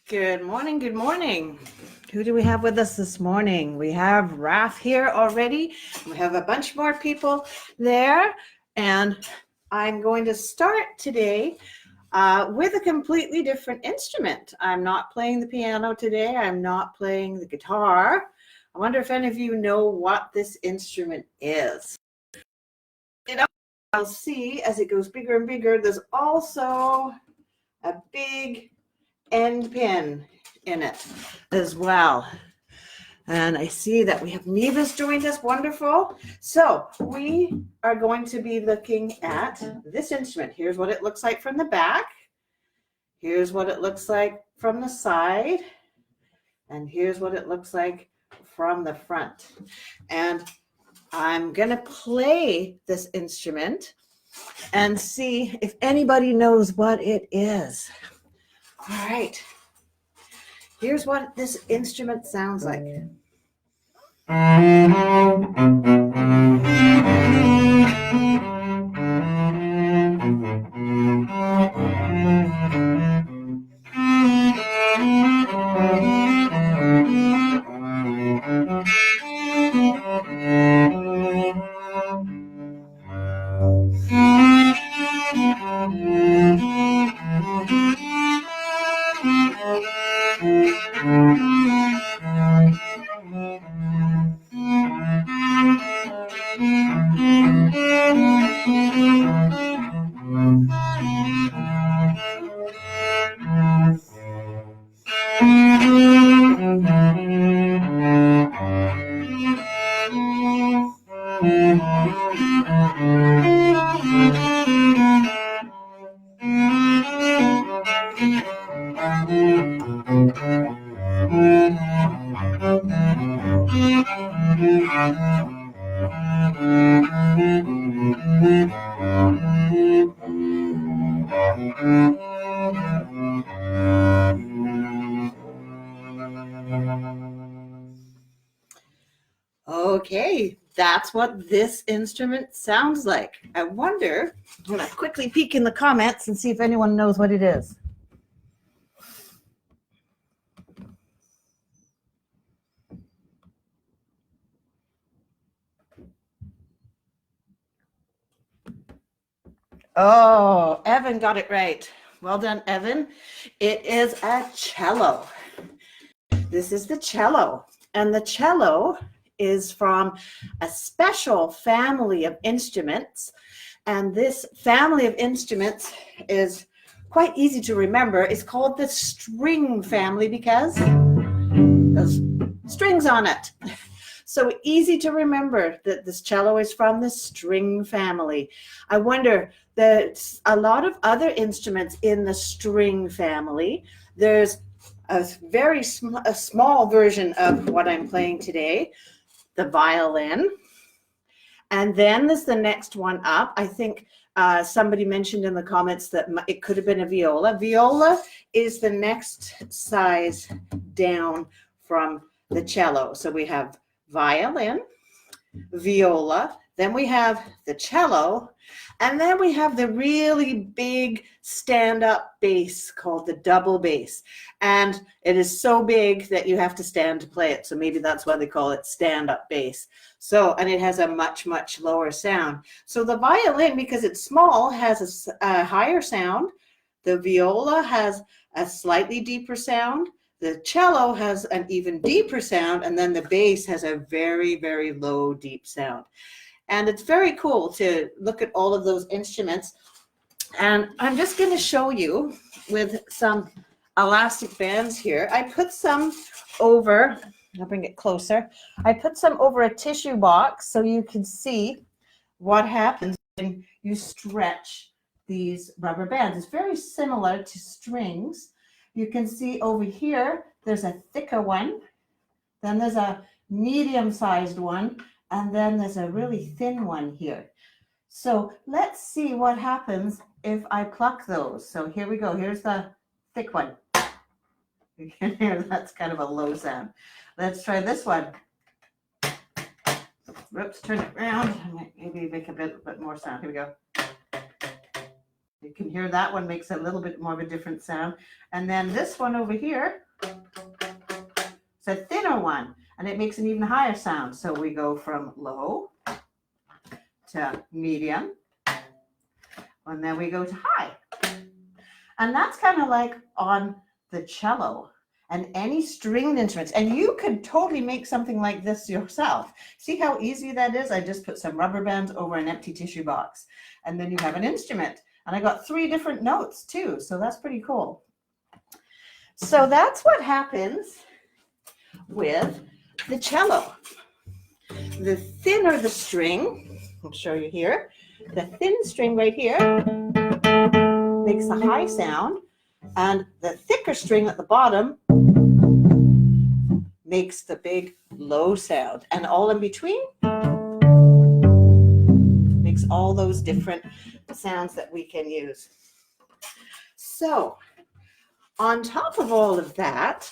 Good morning. Good morning. Who do we have with us this morning? We have Raf here already. We have a bunch more people there. And I'm going to start today with a completely different instrument. I'm not playing the piano today. I'm not playing the guitar. I wonder if any of you know what this instrument is. I'll see as it goes bigger and bigger, there's also a big end pin in it as well. And I see that we have Neva's joined us. Wonderful. So we are going to be looking at this instrument. Here's what it looks like from the back. Here's what it looks like from the side. And here's what it looks like from the front. And I'm going to play this instrument and see if anybody knows what it is. All right. Here's what this instrument sounds like. Okay, that's what this instrument sounds like. I wonder, I'm going to quickly peek in the comments and see if anyone knows what it is. Oh, Evan got it right. Well done, Evan. It is a cello. This is the cello. And the cello is from a special family of instruments. And this family of instruments is quite easy to remember. It's called the string family because there's strings on it. So easy to remember that this cello is from the string family. I wonder, there's a lot of other instruments in the string family. There's a very small version of what I'm playing today, the violin. And then there's the next one up. I think somebody mentioned in the comments that it could have been a viola. Viola is the next size down from the cello. So we have violin, viola, then we have the cello, and then we have the really big stand-up bass called the double bass. And it is so big that you have to stand to play it. So maybe that's why they call it stand-up bass. So, and it has a much, much lower sound. So the violin, because it's small, has a higher sound. The viola has a slightly deeper sound. The cello has an even deeper sound, and then the bass has a very, very low, deep sound. And it's very cool to look at all of those instruments. And I'm just going to show you with some elastic bands here. I put some over, I'll bring it closer. I put some over a tissue box so you can see what happens when you stretch these rubber bands. It's very similar to strings. You can see over here, there's a thicker one, then there's a medium-sized one, and then there's a really thin one here. So let's see what happens if I pluck those. So here we go. Here's the thick one. You can hear that's kind of a low sound. Let's try this one. Whoops, turn it around. Maybe make a bit more sound. Here we go. You can hear that one makes a little bit more of a different sound. And then this one over here, it's a thinner one, and it makes an even higher sound. So we go from low to medium, and then we go to high. And that's kind of like on the cello and any stringed instruments. And you could totally make something like this yourself. See how easy that is? I just put some rubber bands over an empty tissue box, and then you have an instrument. And I got 3 different notes too, so that's pretty cool. So that's what happens with the cello. The thinner the string, I'll show you here, the thin string right here makes the high sound, and the thicker string at the bottom makes the big low sound, and all in between makes all those different sounds that we can use. So on top of all of that,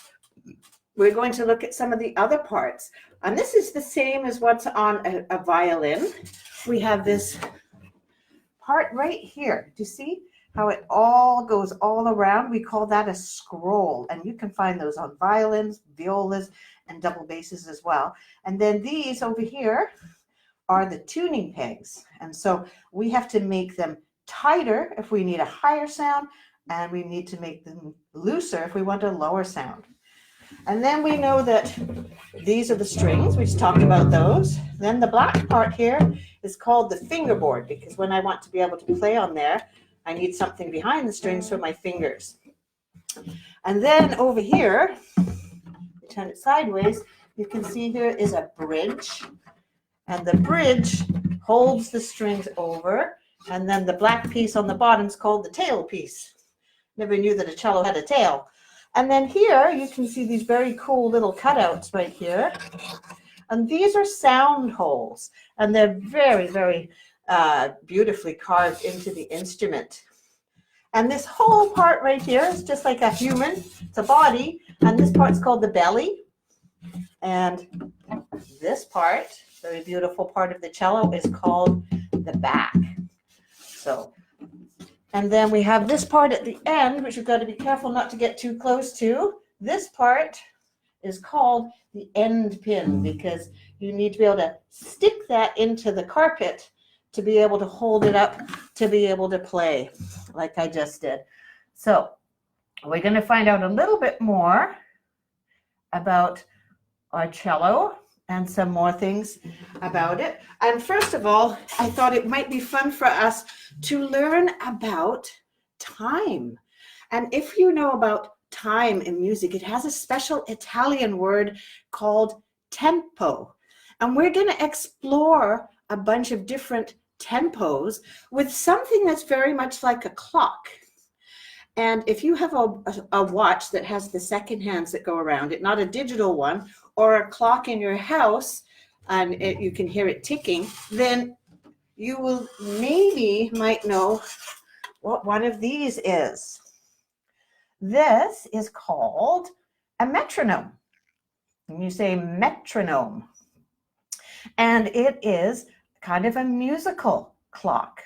we're going to look at some of the other parts, and this is the same as what's on a violin. We have this part right here. Do you see how it all goes all around? We call that a scroll, and you can find those on violins, violas, and double basses as well. And then these over here are the tuning pegs, and so we have to make them tighter if we need a higher sound, and we need to make them looser if we want a lower sound. And then we know that these are the strings. We just talked about those. Then the black part here is called the fingerboard, because when I want to be able to play on there, I need something behind the strings for my fingers. And then over here, turn it sideways, you can see here is a bridge. And the bridge holds the strings over. And then the black piece on the bottom is called the tail piece. Never knew that a cello had a tail. And then here you can see these very cool little cutouts right here. And these are sound holes. And they're very, very beautifully carved into the instrument. And this whole part right here is just like a human. It's a body. And this part's called the belly. And this part, very beautiful part of the cello, is called the back. So, and then we have this part at the end, which you've got to be careful not to get too close to. This part is called the end pin, because you need to be able to stick that into the carpet to be able to hold it up, to be able to play like I just did. So we're going to find out a little bit more about our cello and some more things about it. And first of all, I thought it might be fun for us to learn about time. And if you know about time in music, it has a special Italian word called tempo. And we're going to explore a bunch of different tempos with something that's very much like a clock. And if you have a watch that has the second hands that go around it, not a digital one, or a clock in your house, and you can hear it ticking, then you will might know what one of these is. This is called a metronome. And you say metronome. And it is kind of a musical clock.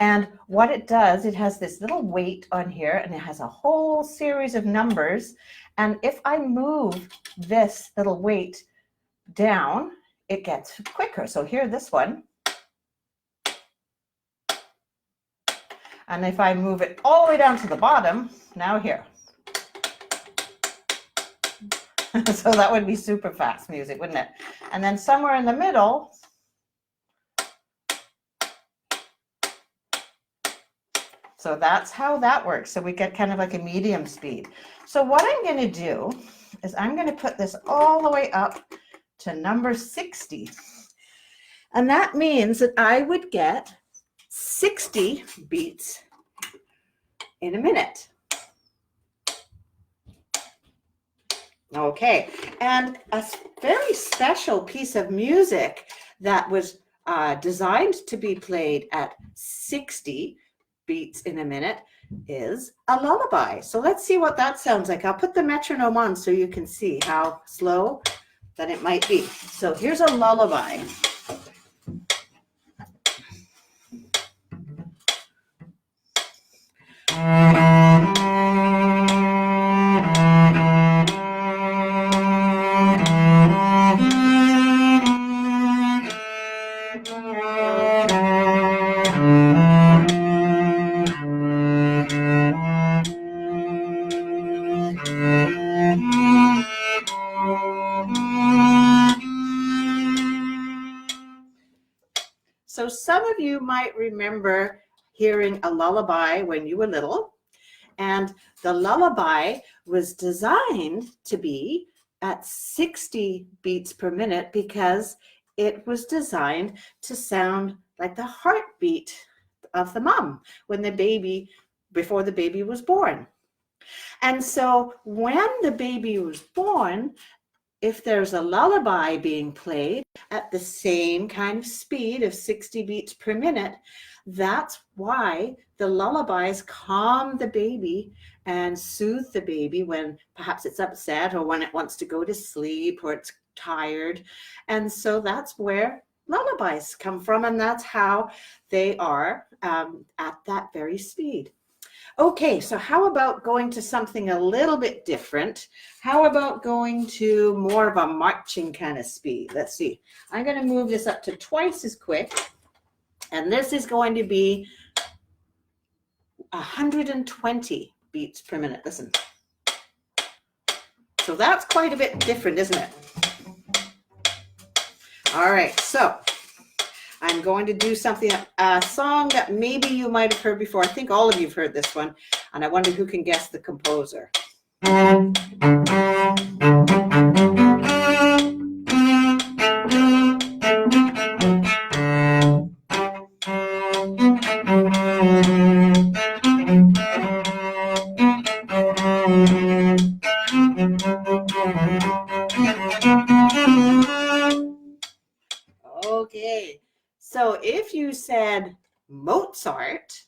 And what it does, it has this little weight on here, and it has a whole series of numbers. And if I move this little weight down, it gets quicker. So here, this one. And if I move it all the way down to the bottom, now here. So that would be super fast music, wouldn't it? And then somewhere in the middle, so that's how that works. So we get kind of like a medium speed. So what I'm going to do is I'm going to put this all the way up to number 60. And that means that I would get 60 beats in a minute. Okay, and a very special piece of music that was designed to be played at 60 beats in a minute is a lullaby. So let's see what that sounds like. I'll put the metronome on so you can see how slow that it might be. So here's a lullaby. So some of you might remember hearing a lullaby when you were little, and the lullaby was designed to be at 60 beats per minute because it was designed to sound like the heartbeat of the mom when the baby, before the baby was born. And so when the baby was born, if there's a lullaby being played at the same kind of speed of 60 beats per minute, that's why the lullabies calm the baby and soothe the baby when perhaps it's upset or when it wants to go to sleep or it's tired. And so that's where lullabies come from, and that's how they are at that very speed. Okay, so how about going to something a little bit different? How about going to more of a marching kind of speed? Let's see. I'm going to move this up to twice as quick. And this is going to be 120 beats per minute. Listen. So that's quite a bit different, isn't it? All right, so I'm going to do something, a song that maybe you might have heard before. I think all of you have heard this one, and I wonder who can guess the composer. Okay, so if you said Mozart,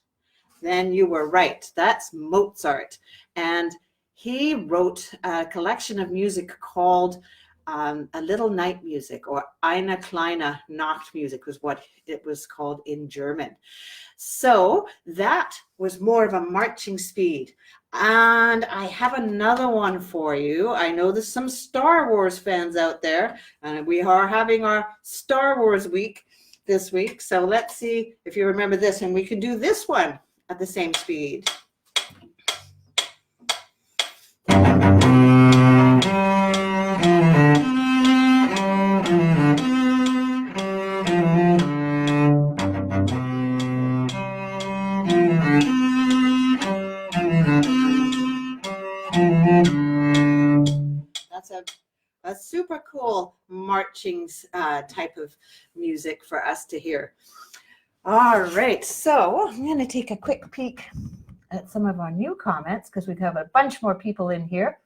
then you were right. That's Mozart. And he wrote a collection of music called A Little Night Music, or Eine kleine Nachtmusik was what it was called in German. So that was more of a marching speed. And I have another one for you. I know there's some Star Wars fans out there, and we are having our Star Wars week this week. So let's see if you remember this, and we could do this one at the same speed. That's a super cool marching type of music for us to hear. All right, so I'm going to take a quick peek at some of our new comments because we have a bunch more people in here.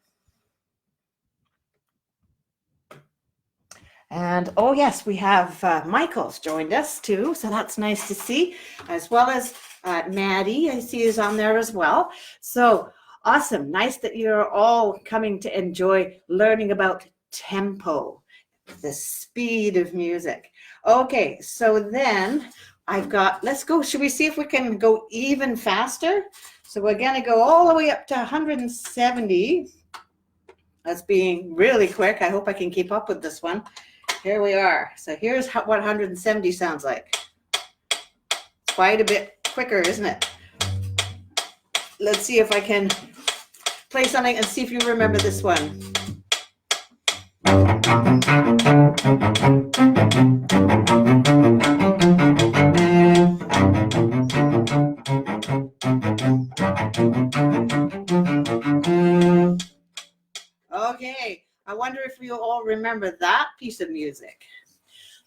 And oh yes, we have Michael's joined us too, so that's nice to see, as well as Maddie, I see is on there as well. So awesome, nice that you're all coming to enjoy learning about tempo, the speed of music. Okay, so then I've got, let's go, should we see if we can go even faster? So we're gonna go all the way up to 170. That's being really quick. I hope I can keep up with this one. Here we are. So here's what 170 sounds like. It's quite a bit quicker, isn't it? Let's see if I can play something and see if you remember this one. Okay, I wonder if you all remember that piece of music.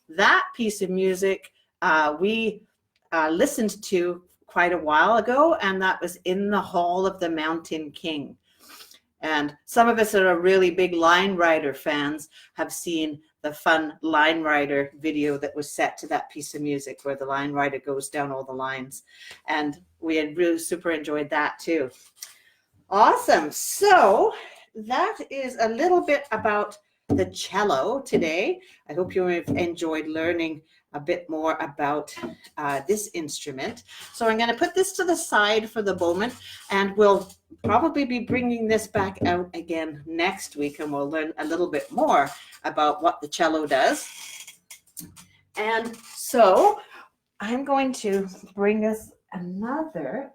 That piece of music we listened to quite a while ago, and that was In the Hall of the Mountain King. And some of us that are really big Line Rider fans have seen the fun Line Rider video that was set to that piece of music where the Line Rider goes down all the lines. And we had really super enjoyed that too. Awesome. So that is a little bit about the cello today. I hope you have enjoyed learning a bit more about this instrument. So I'm going to put this to the side for the moment, and we'll probably be bringing this back out again next week, and we'll learn a little bit more about what the cello does. And so I'm going to bring us another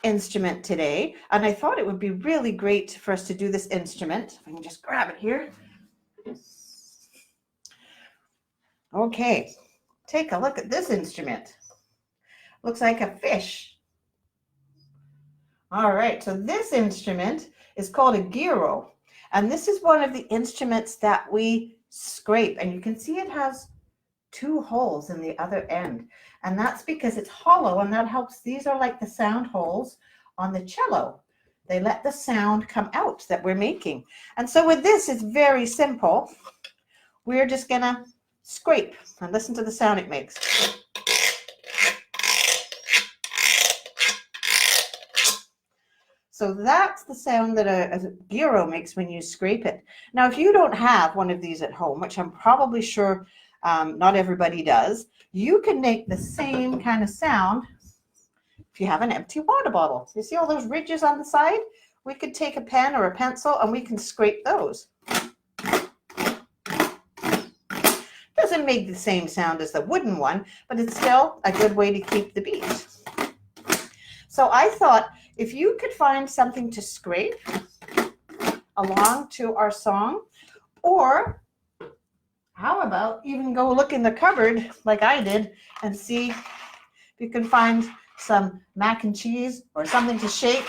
instrument today, and I thought it would be really great for us to do this instrument. If I can just grab it here. Okay, take a look at this instrument. Looks like a fish. All right, so this instrument is called a gyro, and this is one of the instruments that we scrape, and you can see it has 2 holes in the other end, and that's because it's hollow, and that helps. These are like the sound holes on the cello. They let the sound come out that we're making. And so with this, it's very simple. We're just gonna scrape and listen to the sound it makes. So that's the sound that a gyro makes when you scrape it. Now, if you don't have one of these at home, which I'm probably sure not everybody does, you can make the same kind of sound if you have an empty water bottle. You see all those ridges on the side? We could take a pen or a pencil and we can scrape those. Doesn't make the same sound as the wooden one, but it's still a good way to keep the beat. So I thought if you could find something to scrape along to our song, or how about even go look in the cupboard like I did and see if you can find some mac and cheese or something to shake.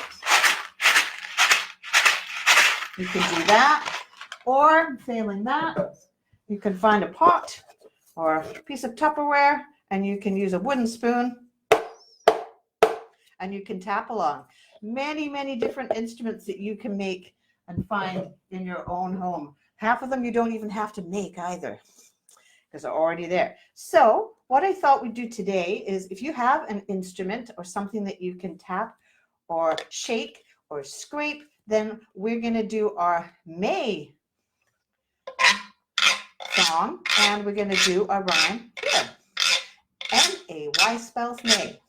You can do that, or failing that, you can find a pot or a piece of Tupperware and you can use a wooden spoon and you can tap along. Many, many different instruments that you can make and find in your own home. Half of them you don't even have to make either because they're already there. So what I thought we'd do today is if you have an instrument or something that you can tap or shake or scrape, then we're going to do our May song, and we're going to do a rhyme here. M-A-Y spells May.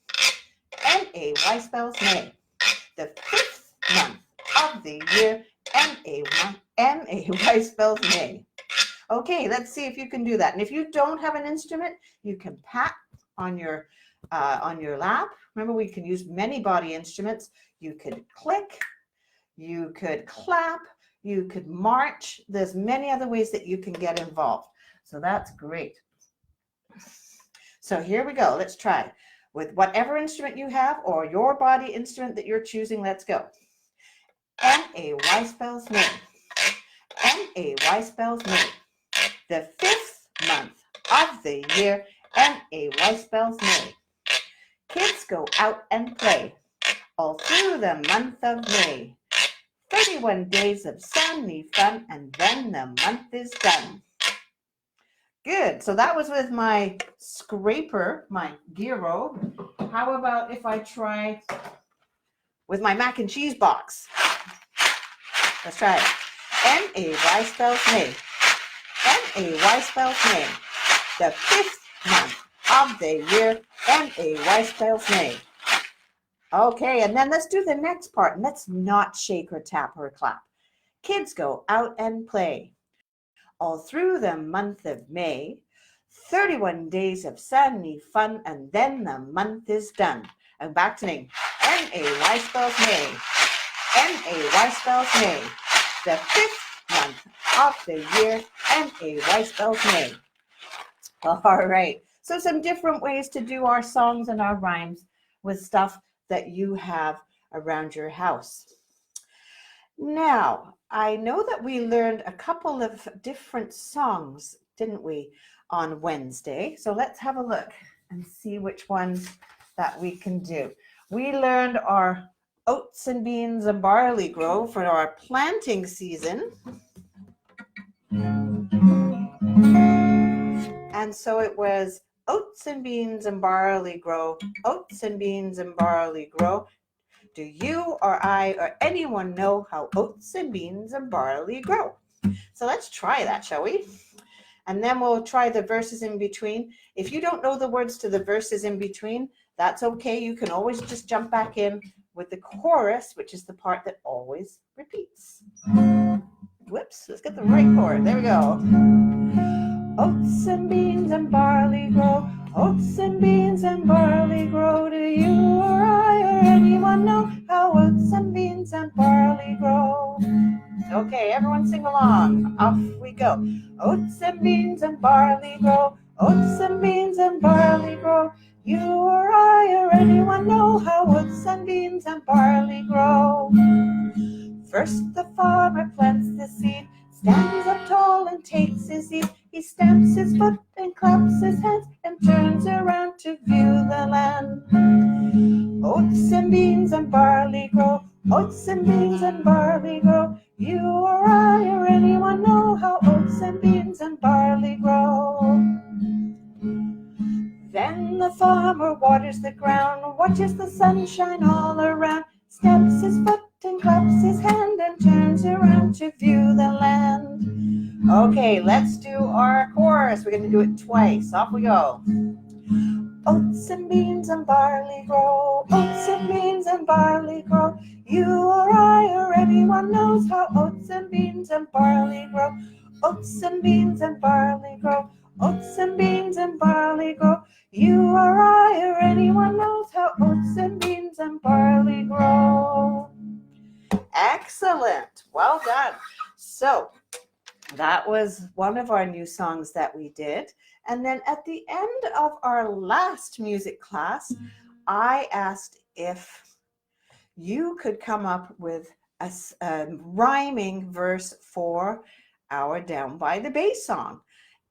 M-A-Y spells May. The 5th month of the year, M-A-Y spells May. Okay, let's see if you can do that. And if you don't have an instrument, you can pat on your lap. Remember, we can use many body instruments. You could click, you could clap, you could march. There's many other ways that you can get involved. So that's great. So here we go. Let's try. With whatever instrument you have or your body instrument that you're choosing, let's go. M-A-Y spells May. M-A-Y spells May. The 5th month of the year, M-A-Y spells May. Kids go out and play all through the month of May. 31 days of sunny fun, and then the month is done. Good. So that was with my scraper, my gyro. How about if I try with my mac and cheese box? Let's try it. M-A-Y spells May. M-A-Y spells May. The 5th month of the year, M-A-Y spells May. Okay, and then let's do the next part. Let's not shake or tap or clap. Kids go out and play all through the month of May. 31 days of sunny fun, and then the month is done. And back to me. M-A-Y spells May. M-A-Y spells May. The 5th month of the year, M-A-Y spells May. All right. So some different ways to do our songs and our rhymes with stuff that you have around your house. Now, I know that we learned a couple of different songs, didn't we, on Wednesday? So let's have a look and see which ones that we can do. We learned our Oats and Beans and Barley Grow for our planting season. And so it was oats and beans and barley grow, oats and beans and barley grow. Do you or I or anyone know how oats and beans and barley grow? So let's try that, shall we? And then we'll try the verses in between. If you don't know the words to the verses in between, that's okay. You can always just jump back in with the chorus, which is the part that always repeats. Whoops, let's get the right chord. There we go. Oats and beans and barley grow, oats and beans and barley grow. Do you or I or anyone know how oats and beans and barley grow? Okay, everyone sing along. Off we go. Oats and beans and barley grow, Oats and beans and barley grow. You or I or anyone know how oats and beans and barley grow. First the farmer plants the seed, stands up tall and takes his seat. He stamps his foot and claps his hands and turns around to view the land. Oats and beans and barley grow. Oats and beans and barley grow. You or I or anyone know how oats and beans and barley grow. Then the farmer waters the ground, watches the sun shine all around, stamps his foot and claps his hand and turns around to view the land. Okay, let's do our chorus. We're going to do it twice. Off we go. Oats and beans and barley grow. Oats and beans and barley grow. You or I or anyone knows how oats and beans and barley grow. Oats and beans and barley grow. Oats and beans and barley grow. You or I or anyone knows how oats and beans and barley grow. Excellent. Well done. So that was one of our new songs that we did. And then at the end of our last music class, I asked if you could come up with a rhyming verse for our Down by the Bay song.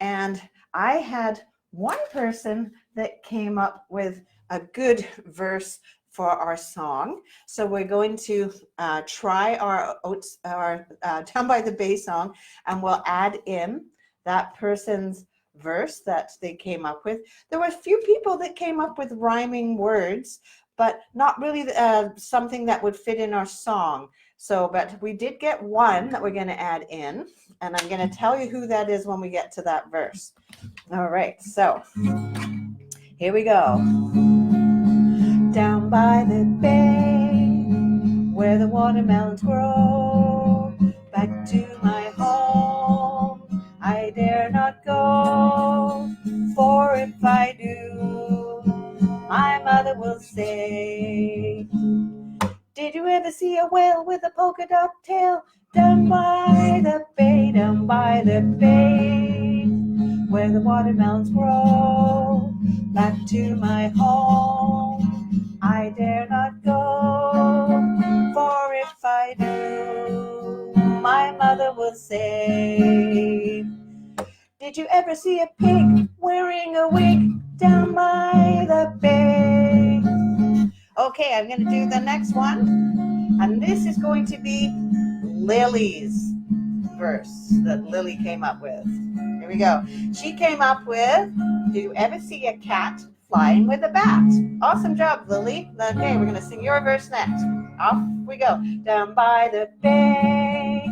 And I had one person that came up with a good verse for our song. So we're going to try our Down by the Bay song, and we'll add in that person's verse that they came up with. There were a few people that came up with rhyming words, but not really something that would fit in our song. So, but we did get one that we're going to add in, and I'm going to tell you who that is when we get to that verse. All right, so here we go. Down by the bay, where the watermelons grow, back to my home I dare not go, for if I do, my mother will say, did you ever see a whale with a polka dot tail? Down by the bay, down by the bay, where the watermelons grow, back to my home I dare not go, for if I do, my mother will say, did you ever see a pig wearing a wig down by the bay? Okay, I'm going to do the next one, and this is going to be Lily's verse that Lily came up with. Here we go. She came up with, do you ever see a cat flying with a bat? Awesome job, Lily. Okay, we're going to sing your verse next. Off we go. Down by the bay,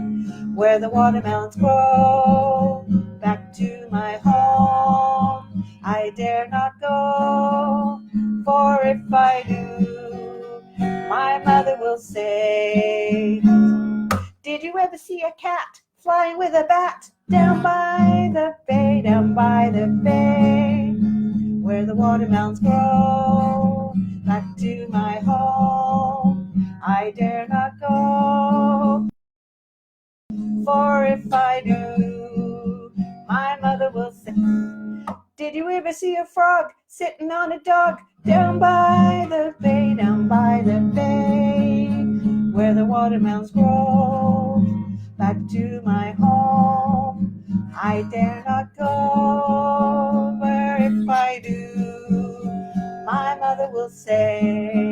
where the watermelons grow, back to my home I dare not go, for if I do, my mother will say, did you ever see a cat flying with a bat? Down by the bay, down by the bay, where the watermelons grow, back to my home I dare not go, for if I do, my mother will say, did you ever see a frog sitting on a dog? Down by the bay, down by the bay, where the watermelons grow, back to my home I dare not go, where if I do, my mother will say,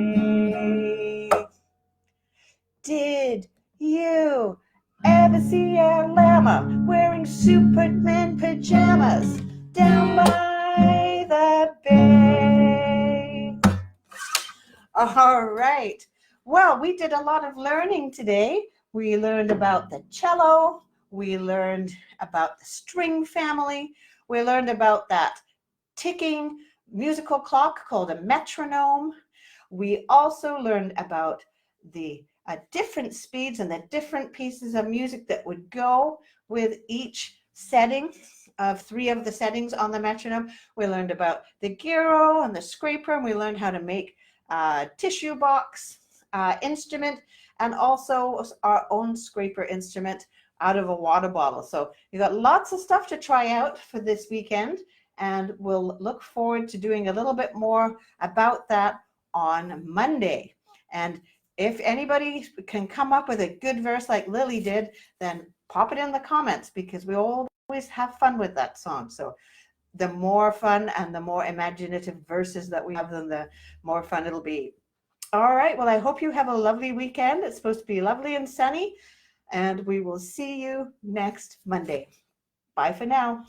did you ever see a llama wearing Superman pajamas down by the bay? All right. Well, we did a lot of learning today. We learned about the cello. We learned about the string family. We learned about that ticking musical clock called a metronome. We also learned about the different speeds and the different pieces of music that would go with each setting of 3 of the settings on the metronome. We learned about the gyro and the scraper, and we learned how to make a tissue box instrument, and also our own scraper instrument out of a water bottle. So you got lots of stuff to try out for this weekend, and we'll look forward to doing a little bit more about that on Monday. And if anybody can come up with a good verse like Lily did, then pop it in the comments, because we always have fun with that song. So the more fun and the more imaginative verses that we have, then the more fun it'll be. All right. Well, I hope you have a lovely weekend. It's supposed to be lovely and sunny, and we will see you next Monday. Bye for now.